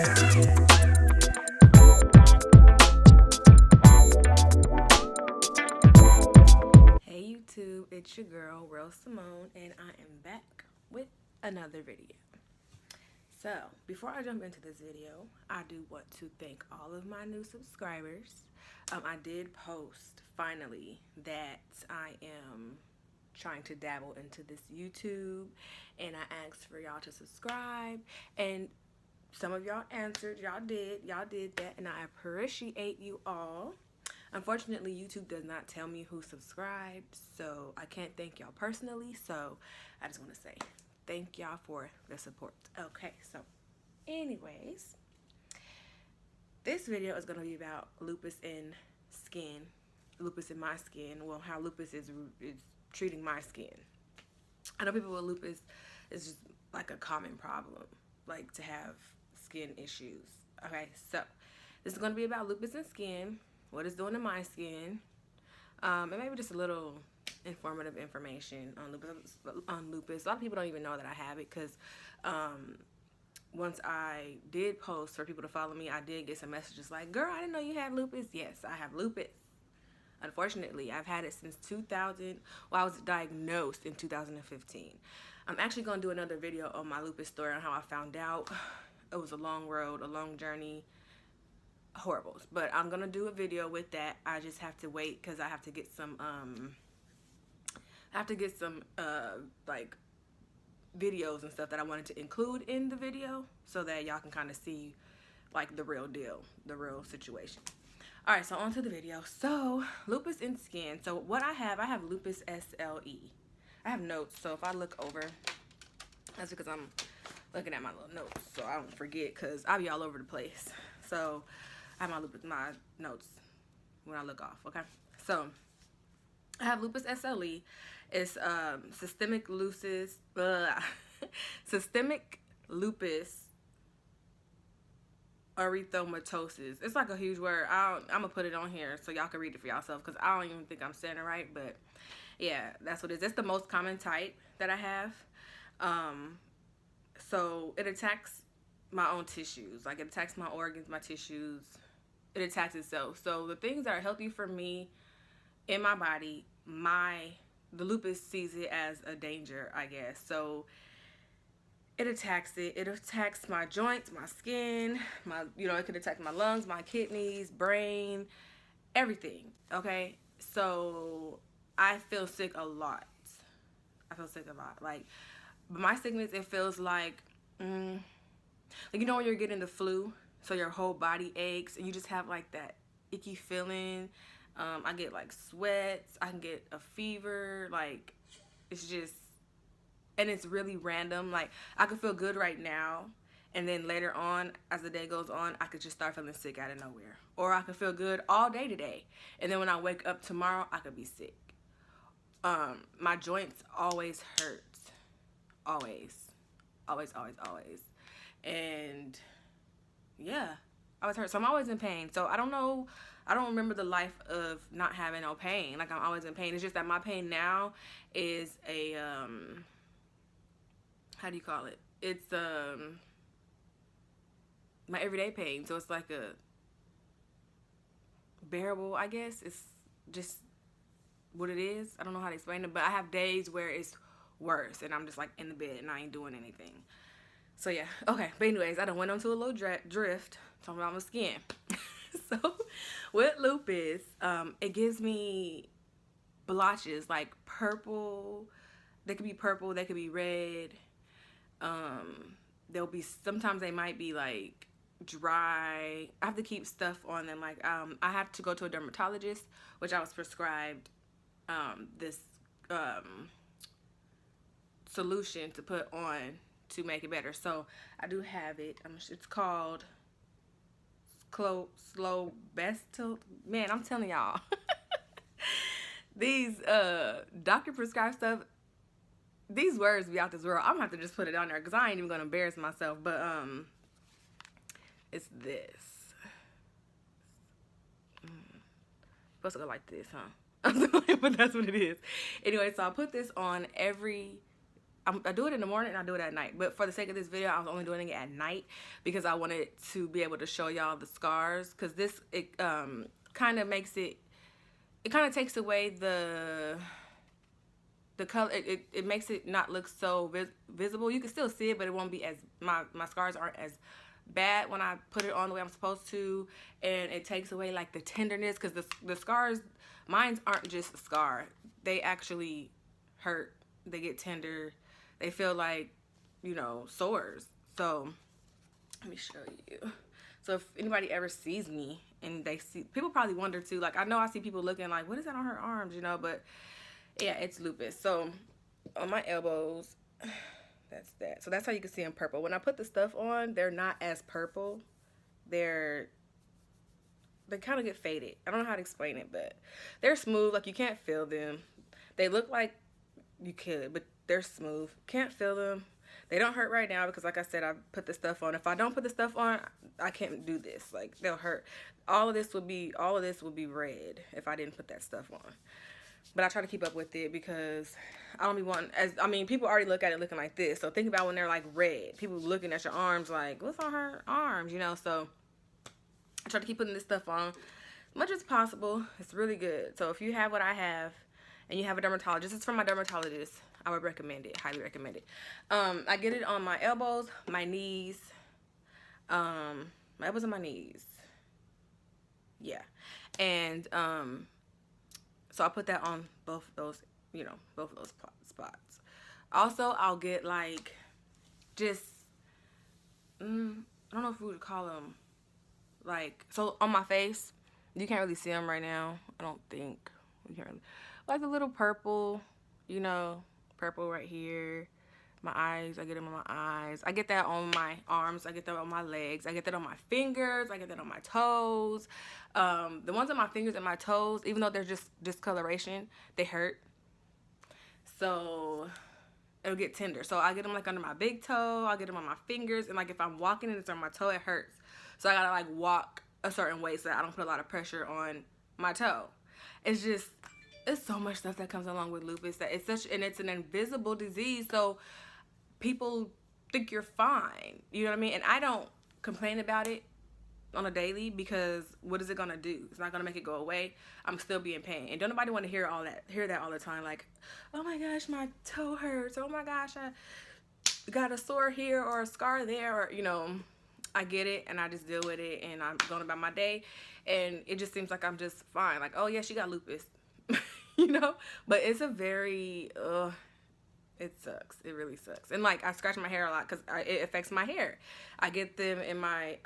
Hey YouTube, it's your girl, Real Simone, and I am back with another video. So, before I jump into this video, I do want to thank all of my new subscribers. I did post, finally, that I am trying to dabble into this YouTube, and I asked for y'all to subscribe, and some of y'all answered. Y'all did that, and I appreciate you all. Unfortunately, YouTube does not tell me who subscribed, so I can't thank y'all personally. So I just want to say thank y'all for the support. Okay, so anyways, this video is going to be about lupus in skin, lupus in my skin. Well, how lupus is treating my skin. I know people with lupus is just like a common problem, like to have skin issues. Okay, so this is going to be about lupus in skin, what it's doing to my skin, and maybe just a little informative information on lupus. A lot of people don't even know that I have it, because once I did post for people to follow me, I did get some messages like, girl, I didn't know you had lupus. Yes, I have lupus. Unfortunately, I've had it since 2000. Well, I was diagnosed in 2015. I'm actually going to do another video on my lupus story on how I found out. It was a long road, a long journey. Horrible, but I'm gonna do a video with that. I just have to wait because I have to get some like videos and stuff that I wanted to include in the video, so that y'all can kind of see like the real deal, the real situation. All right, so on to the video. So lupus in skin. So what I have lupus SLE. I have notes, so if I look over, that's because I'm looking at my little notes so I don't forget, because I'll be all over the place. So I have my notes when I look off, okay? So I have lupus SLE. It's systemic lupus erythematosus. It's like a huge word. I'm gonna put it on here so y'all can read it for yourself, because I don't even think I'm saying it right, but yeah, that's what it is. That's the most common type that I have. So it attacks my own tissues. Like, it attacks my organs, my tissues. It attacks itself. So the things that are healthy for me in my body, the lupus sees it as a danger, I guess. So it attacks it. It attacks my joints, my skin, it could attack my lungs, my kidneys, brain, everything. Okay? So I feel sick a lot. Like, my sickness, it feels like when you're getting the flu, so your whole body aches and you just have like that icky feeling. I get like sweats, I can get a fever, like it's just, and it's really random. Like, I could feel good right now, and then later on, as the day goes on, I could just start feeling sick out of nowhere. Or I could feel good all day today, and then when I wake up tomorrow, I could be sick. My joints always hurt. Always. And yeah, I was hurt. So I'm always in pain. So I don't remember the life of not having no pain. Like, I'm always in pain. It's just that my pain now is a how do you call it? It's my everyday pain. So it's like a bearable, I guess. It's just what it is. I don't know how to explain it, but I have days where it's worse and I'm just like in the bed and I ain't doing anything. So yeah, okay, but anyways, I done went on to a little drift talking about my skin. So with lupus, it gives me blotches, like purple. They could be purple, they could be red. Sometimes they might be like dry. I have to keep stuff on them. Like, I have to go to a dermatologist, which I was prescribed this solution to put on to make it better. So I do have it. It's called Slow Bestil. Man, I'm telling y'all. These doctor prescribed stuff, these words be out this world. I'm gonna have to just put it on there because I ain't even gonna embarrass myself. But it's this. Supposed to go like this, huh? But that's what it is. Anyway, so I put this on I do it in the morning and I do it at night. But for the sake of this video, I was only doing it at night because I wanted to be able to show y'all the scars. Because this, it kind of makes it, it kind of takes away the color. It makes it not look so visible. You can still see it, but it won't be as, my scars aren't as bad when I put it on the way I'm supposed to. And it takes away like the tenderness, because the scars, mine aren't just a scar. They actually hurt. They get tender. They feel like, you know, sores. So let me show you. So if anybody ever sees me and they see, people probably wonder too, like I know I see people looking like, what is that on her arms, you know? But yeah, it's lupus. So on my elbows, that's that. So that's how you can see them purple. When I put the stuff on, they're not as purple. They kind of get faded. I don't know how to explain it, but they're smooth. Like you can't feel them. They look like you could, but they're smooth. Can't feel them. They don't hurt right now because, like I said, I put the stuff on. If I don't put the stuff on, I can't do this. Like they'll hurt. All of this would be red if I didn't put that stuff on. But I try to keep up with it because I don't be wanting, I mean, people already look at it looking like this. So think about when they're like red. People looking at your arms like, what's on her arms, you know? So I try to keep putting this stuff on as much as possible. It's really good. So if you have what I have and you have a dermatologist, it's from my dermatologist, I would recommend it, highly recommend it. I get it on my elbows, my knees, my elbows and my knees. Yeah. And so I put that on both of those, you know, both of those spots. Also, I'll get like just, I don't know if we would call them like, so on my face, you can't really see them right now. I don't think you can't really, like a little purple, you know, purple right here. My eyes, I get them on my eyes. I get that on my arms. I get that on my legs. I get that on my fingers. I get that on my toes. The ones on my fingers and my toes, even though they're just discoloration, they hurt. So it'll get tender. So I get them like under my big toe. I'll get them on my fingers. And like if I'm walking and it's on my toe, it hurts. So I gotta like walk a certain way so that I don't put a lot of pressure on my toe. It's just, it's so much stuff that comes along with lupus that and it's an invisible disease. So people think you're fine, you know what I mean? And I don't complain about it on a daily because what is it gonna do? It's not gonna make it go away. I'm still being in pain, and don't nobody want to hear that all the time. Like, oh my gosh, my toe hurts. Oh my gosh, I got a sore here or a scar there, or you know, I get it and I just deal with it and I'm going about my day, and it just seems like I'm just fine. Like, oh yeah, she got lupus, you know. But it's a very it sucks. It really sucks. And like I scratch my hair a lot because it affects my hair. I get them in my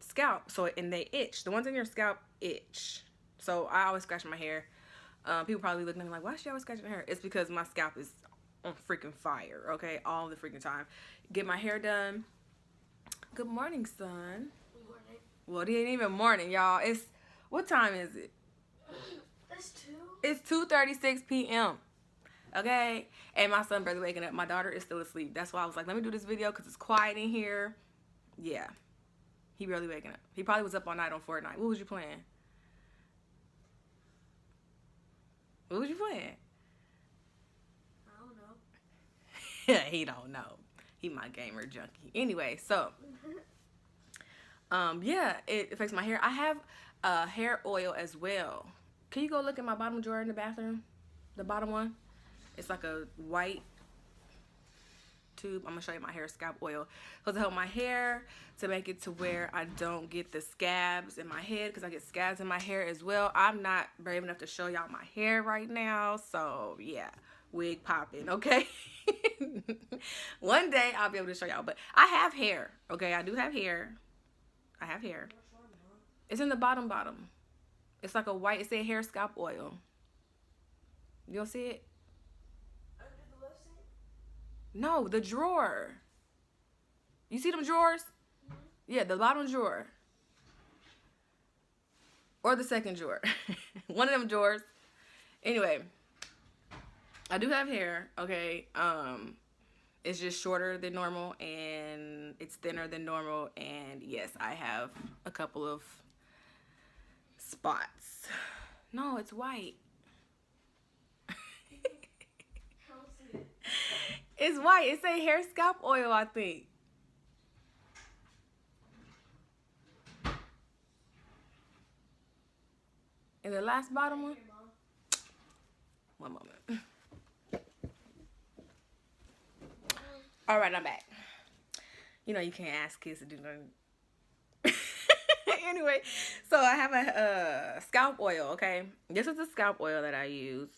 scalp, and they itch. The ones in your scalp itch. So I always scratch my hair. People probably looking at me like, why is she always scratching her hair? It's because my scalp is on freaking fire, okay? All the freaking time. Get my hair done. Good morning, son. Good morning. Well, it ain't even morning, y'all. What time is it? It's 2. It's 2:36 p.m. Okay, and my son barely waking up. My daughter is still asleep. That's why I was like, let me do this video because it's quiet in here. Yeah, he barely waking up. He probably was up all night on Fortnite. What was you playing? What was you playing? I don't know. He don't know. He my gamer junkie. Anyway, so yeah, it affects my hair. I have hair oil as well. Can you go look at my bottom drawer in the bathroom? The bottom one. It's like a white tube. I'm gonna show you my hair scalp oil. Supposed to help my hair, to make it to where I don't get the scabs in my head, because I get scabs in my hair as well. I'm not brave enough to show y'all my hair right now, so yeah, wig popping, okay? One day I'll be able to show y'all, but I have hair, okay? I do have hair. I have hair. It's in the bottom. It's like a white, it says hair scalp oil. You don't see it? No, the drawer. You see them drawers? Mm-hmm. Yeah, the bottom drawer. Or the second drawer. One of them drawers. Anyway, I do have hair, okay? It's just shorter than normal and it's thinner than normal, and yes, I have a couple of spots. No, it's white. It's white. It say hair scalp oil, I think. And the last bottom one? One moment. All right, I'm back. You know you can't ask kids to do nothing. Anyway, so I have a scalp oil, okay? This is the scalp oil that I use.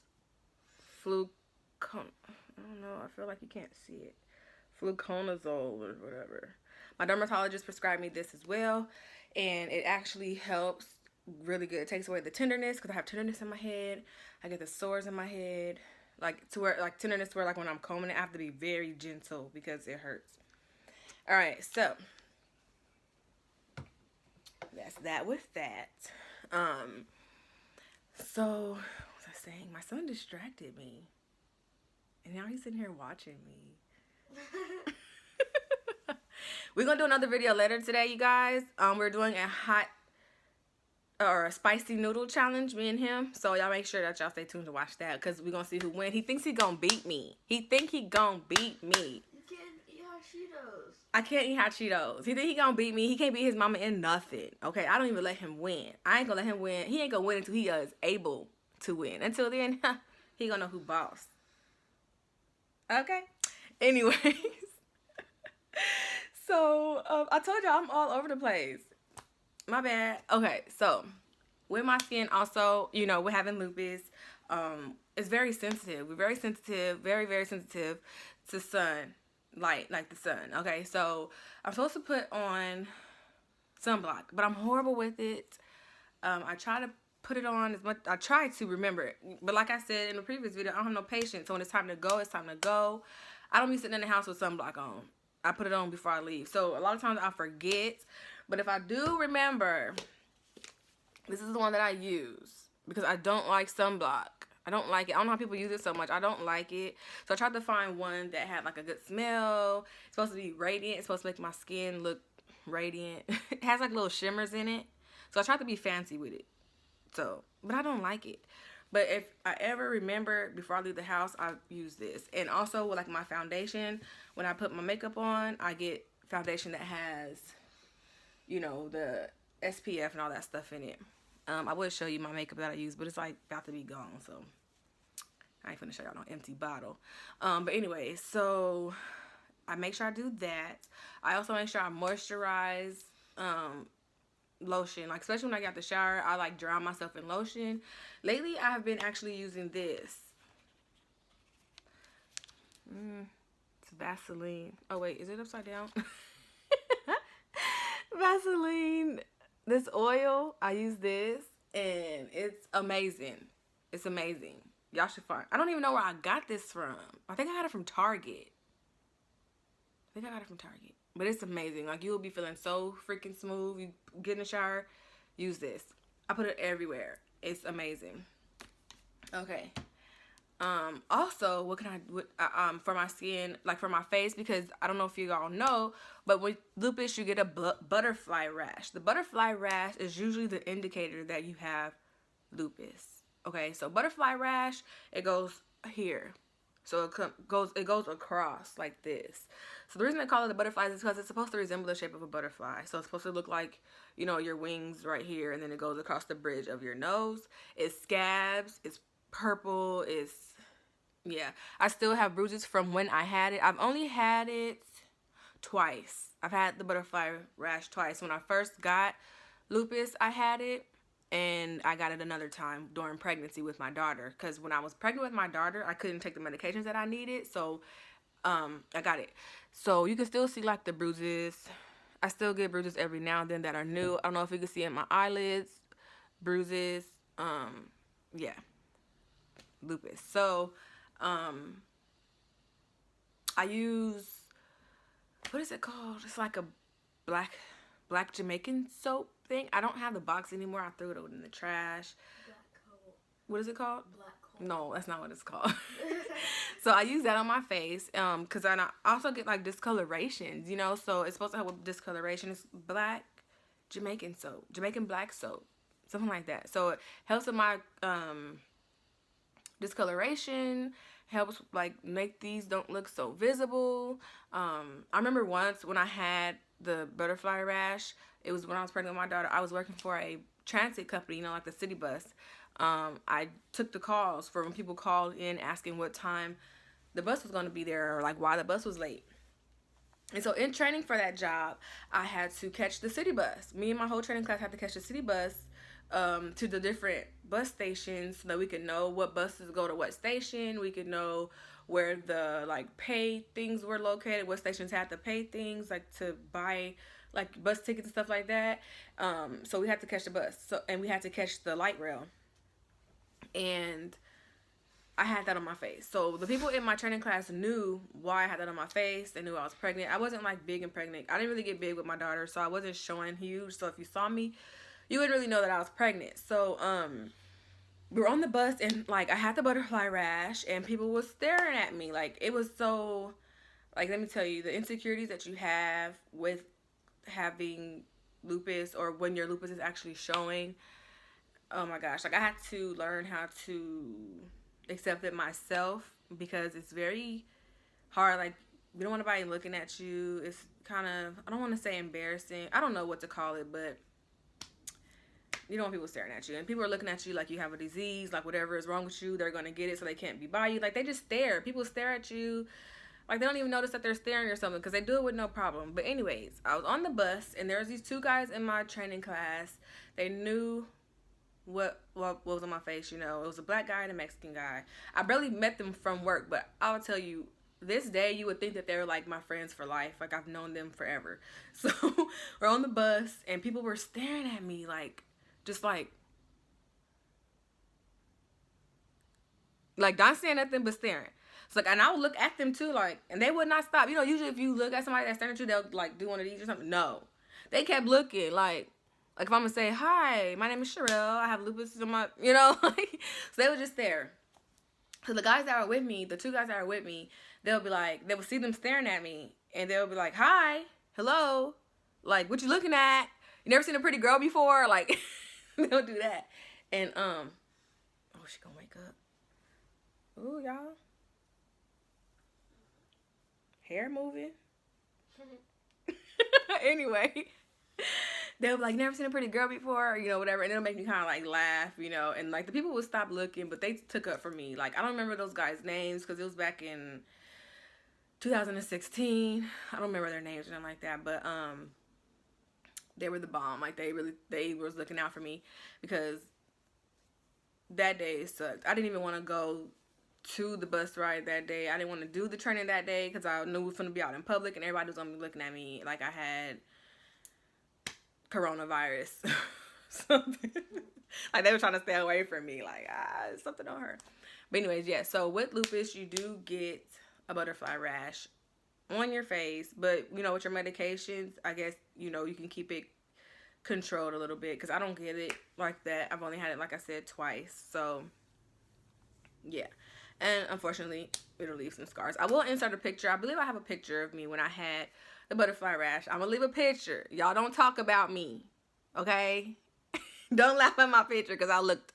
I don't know. I feel like you can't see it. Fluconazole or whatever. My dermatologist prescribed me this as well, and it actually helps really good. It takes away the tenderness because I have tenderness in my head. I get the sores in my head, like to where like tenderness to where like when I'm combing it, I have to be very gentle because it hurts. All right, so that's that with that. So what was I saying? My son distracted me, and now he's sitting here watching me. We're gonna do another video later today, you guys. We're doing a hot or a spicy noodle challenge, me and him. So y'all make sure that y'all stay tuned to watch that because we're gonna see who wins. He thinks he gonna beat me. He gonna beat me. You can't eat hot Cheetos. I can't eat hot Cheetos. He think he gonna beat me. He can't beat his mama in nothing. Okay, I don't even let him win. I ain't gonna let him win. He ain't gonna win until he is able to win. Until then, he gonna know who boss. Okay. Anyways. So, I told y'all I'm all over the place. My bad. Okay, so with my skin also, you know, we're having lupus. It's very sensitive. We're very sensitive, very, very sensitive to sun, light, like the sun. Okay, so I'm supposed to put on sunblock, but I'm horrible with it. I try to put it on as much. I try to remember it, but like I said in the previous video, I don't have no patience. So when it's time to go, it's time to go. I don't be sitting in the house with sunblock on. I put it on before I leave. So a lot of times I forget. But if I do remember, this is the one that I use because I don't like sunblock. I don't like it. I don't know how people use it so much. I don't like it. So I tried to find one that had like a good smell. It's supposed to be radiant. It's supposed to make my skin look radiant. It has like little shimmers in it. So I tried to be fancy with it. So, but I don't like it. But if I ever remember before I leave the house, I use this. And also with like my foundation, when I put my makeup on, I get foundation that has, you know, the SPF and all that stuff in it. I would show you my makeup that I use, but it's like about to be gone, so I ain't finna show y'all no empty bottle. But anyway, so I make sure I do that. I also make sure I moisturize lotion, like especially when I get out the shower, I like drown myself in lotion. Lately, I have been actually using this. It's Vaseline. Oh wait, is it upside down? Vaseline. This oil, I use this, and it's amazing. It's amazing. Y'all should find. I don't even know where I got this from. I think I got it from Target. But it's amazing. Like, you will be feeling so freaking smooth. You get in the shower, use this. I put it everywhere. It's amazing. Okay. Also, what can I, for my skin, like for my face, because I don't know if you all know, but with lupus, you get a butterfly rash. The butterfly rash is usually the indicator that you have lupus. Okay, so butterfly rash, it goes here. So it goes across like this. So the reason I call it the butterflies is because it's supposed to resemble the shape of a butterfly. So it's supposed to look like, you know, your wings right here, and then it goes across the bridge of your nose. It scabs, it's purple, it's, yeah. I still have bruises from when I had it. I've only had it twice. I've had the butterfly rash twice. When I first got lupus, I had it. And I got it another time during pregnancy with my daughter. Because when I was pregnant with my daughter, I couldn't take the medications that I needed. So, I got it. So, you can still see, like, the bruises. I still get bruises every now and then that are new. I don't know if you can see in my eyelids. Bruises. Yeah. Lupus. So, I use, what is it called? It's like a black Jamaican soap thing. I don't have the box anymore. I threw it in the trash. Black coal. What is it called? Black coal. No, that's not what it's called. So I use that on my face because I also get like discolorations, you know, so it's supposed to help with discoloration. It's black Jamaican soap, Jamaican black soap, something like that. So it helps with my discoloration, helps like make these don't look so visible. I remember once when I had the butterfly rash, it was when I was pregnant with my daughter. I was working for a transit company, you know, like the city bus. I took the calls for when people called in asking what time the bus was going to be there or like why the bus was late. And so in training for that job, I had to catch the city bus. Me and my whole training class had to catch the city bus to the different bus stations so that we could know what buses go to what station. We could know where the like pay things were located, what stations had to pay things like to buy like bus tickets and stuff like that. So we had to catch the bus. And we had to catch the light rail. And I had that on my face. So the people in my training class knew why I had that on my face. They knew I was pregnant. I wasn't like big and pregnant. I didn't really get big with my daughter, so I wasn't showing huge. So if you saw me, you wouldn't really know that I was pregnant. So we were on the bus and like I had the butterfly rash and people were staring at me. Like it was so, like, let me tell you, the insecurities that you have with having lupus or when your lupus is actually showing. Oh my gosh, like I had to learn how to accept it myself because it's very hard. Like you don't want anybody looking at you. It's kind of, I don't want to say embarrassing. I don't know what to call it, but you don't want people staring at you. And people are looking at you like you have a disease, like whatever is wrong with you, they're going to get it so they can't be by you. Like they just stare. People stare at you. Like they don't even notice that they're staring or something because they do it with no problem. But anyways, I was on the bus and there was these two guys in my training class. They knew what was on my face, you know. It was a black guy and a Mexican guy. I barely met them from work, but I'll tell you, this day you would think that they were like my friends for life. Like I've known them forever. So we're on the bus and people were staring at me like, just like not saying nothing but staring. So like, and I would look at them too, like, and they would not stop. You know, usually if you look at somebody that's staring at you, they'll like do one of these or something. No, they kept looking like if I'm gonna say, hi, my name is Sherelle, I have lupus in my, you know, like, so they would just stare. So the guys that were with me, the two guys that were with me, they'll be like, they would see them staring at me, and they'll be like, hi, hello, like, what you looking at? You never seen a pretty girl before? Like, they'll do that. And, oh, she gonna wake up. Ooh, y'all. Hair moving. Anyway. They'll be like, never seen a pretty girl before, you know, whatever. And it'll make me kind of like laugh, you know. And like the people would stop looking, but they took up for me. Like I don't remember those guys' names because it was back in 2016. I don't remember their names or nothing like that. But they were the bomb. Like they was looking out for me because that day sucked. I didn't even want to go to the bus ride that day. I didn't want to do the training that day because I knew we was going to be out in public and everybody was going to be looking at me like I had coronavirus. Something. Like they were trying to stay away from me. Like, something on her. But anyways, yeah. So with lupus, you do get a butterfly rash on your face. But, you know, with your medications, I guess, you know, you can keep it controlled a little bit. Because I don't get it like that. I've only had it, like I said, twice. So, yeah. And unfortunately, it'll leave some scars. I will insert a picture. I believe I have a picture of me when I had the butterfly rash. I'm gonna leave a picture. Y'all don't talk about me, okay? Don't laugh at my picture because I looked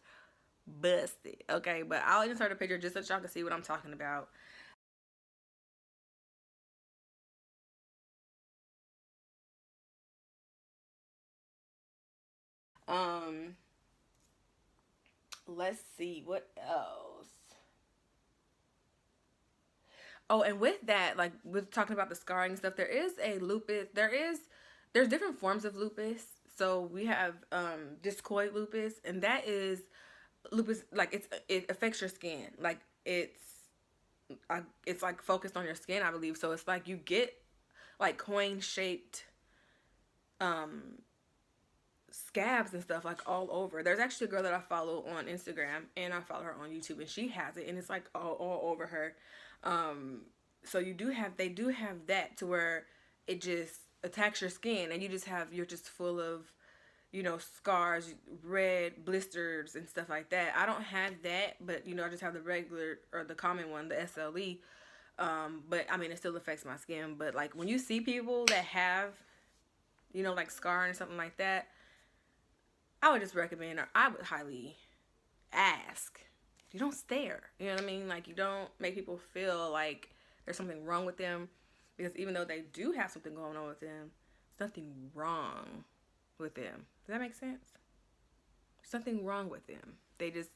busted, okay? But I'll insert a picture just so y'all can see what I'm talking about. Let's see what else. Oh, and with that, like with talking about the scarring and stuff, there is a lupus. There's different forms of lupus. So we have discoid lupus, and that is lupus. Like it affects your skin. Like it's like focused on your skin, I believe. So it's like you get like coin shaped scabs and stuff like all over. There's actually a girl that I follow on Instagram and I follow her on YouTube, and she has it, and it's like all over her. So they do have that to where it just attacks your skin and you're just full of, you know, scars, red blisters and stuff like that. I don't have that, but you know, I just have the regular or the common one, the SLE. But I mean, it still affects my skin. But like when you see people that have, you know, like scarring or something like that, I would just recommend, or I would highly ask stare. You know what I mean? Like, you don't make people feel like there's something wrong with them, because even though they do have something going on with them, there's nothing wrong with them. Does that make sense? There's nothing wrong with them. They just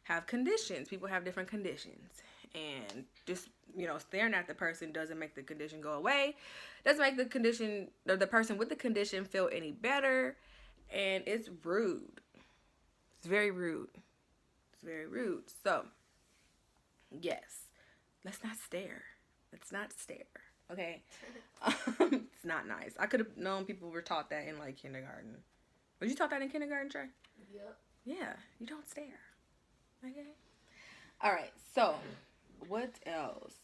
have conditions. People have different conditions. And just, staring at the person doesn't make the condition go away. Doesn't make the condition, or the person with the condition, feel any better. And it's rude. It's very rude. It's very rude. So, yes. Let's not stare. Let's not stare. Okay? It's not nice. I could have known people were taught that in, like, kindergarten. Was you taught that in kindergarten, Trey? Yep. Yeah. You don't stare. Okay? Alright. So, what else?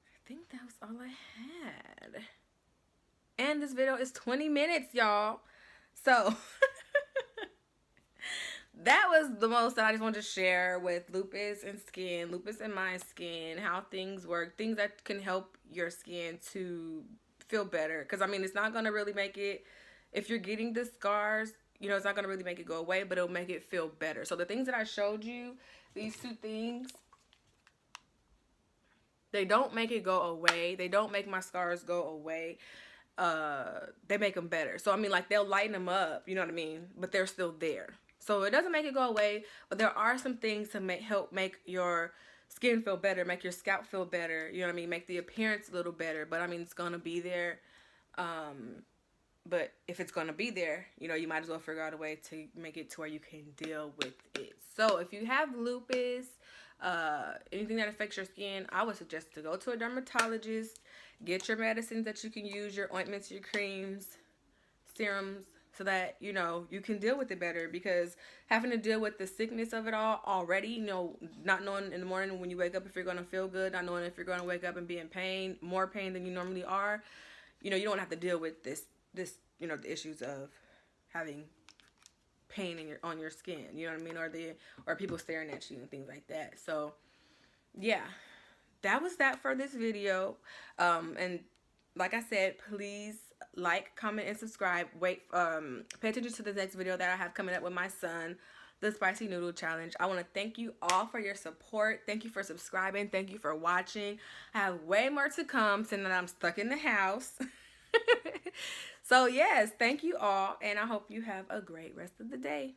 I think that was all I had. And this video is 20 minutes, y'all. So, that was the most that I just wanted to share with Lupus and skin, Lupus and my skin, how things work, things that can help your skin to feel better. Because, I mean, it's not going to really make it, if you're getting the scars, it's not going to really make it go away, but it'll make it feel better. So the things that I showed you, these two things, they don't make it go away. They don't make my scars go away. They make them better. So, I mean, like, they'll lighten them up, you know what I mean? But they're still there. So it doesn't make it go away, but there are some things to help make your skin feel better, make your scalp feel better, you know what I mean? Make the appearance a little better. But, I mean, it's going to be there. But if it's going to be there, you might as well figure out a way to make it to where you can deal with it. So if you have lupus, anything that affects your skin, I would suggest to go to a dermatologist, get your medicines that you can use, your ointments, your creams, serums, so that, you can deal with it better. Because having to deal with the sickness of it all already, not knowing in the morning when you wake up if you're going to feel good, not knowing if you're going to wake up and be in pain, more pain than you normally are, you don't have to deal with this, the issues of having pain on your skin, you know what I mean, or people staring at you and things like that. So, yeah, that was that for this video. And like I said, please like, comment, and subscribe. Pay attention to the next video that I have coming up with my son, the Spicy Noodle Challenge. I want to thank you all for your support. Thank you for subscribing. Thank you for watching. I have way more to come since I'm stuck in the house. So, yes, thank you all, and I hope you have a great rest of the day.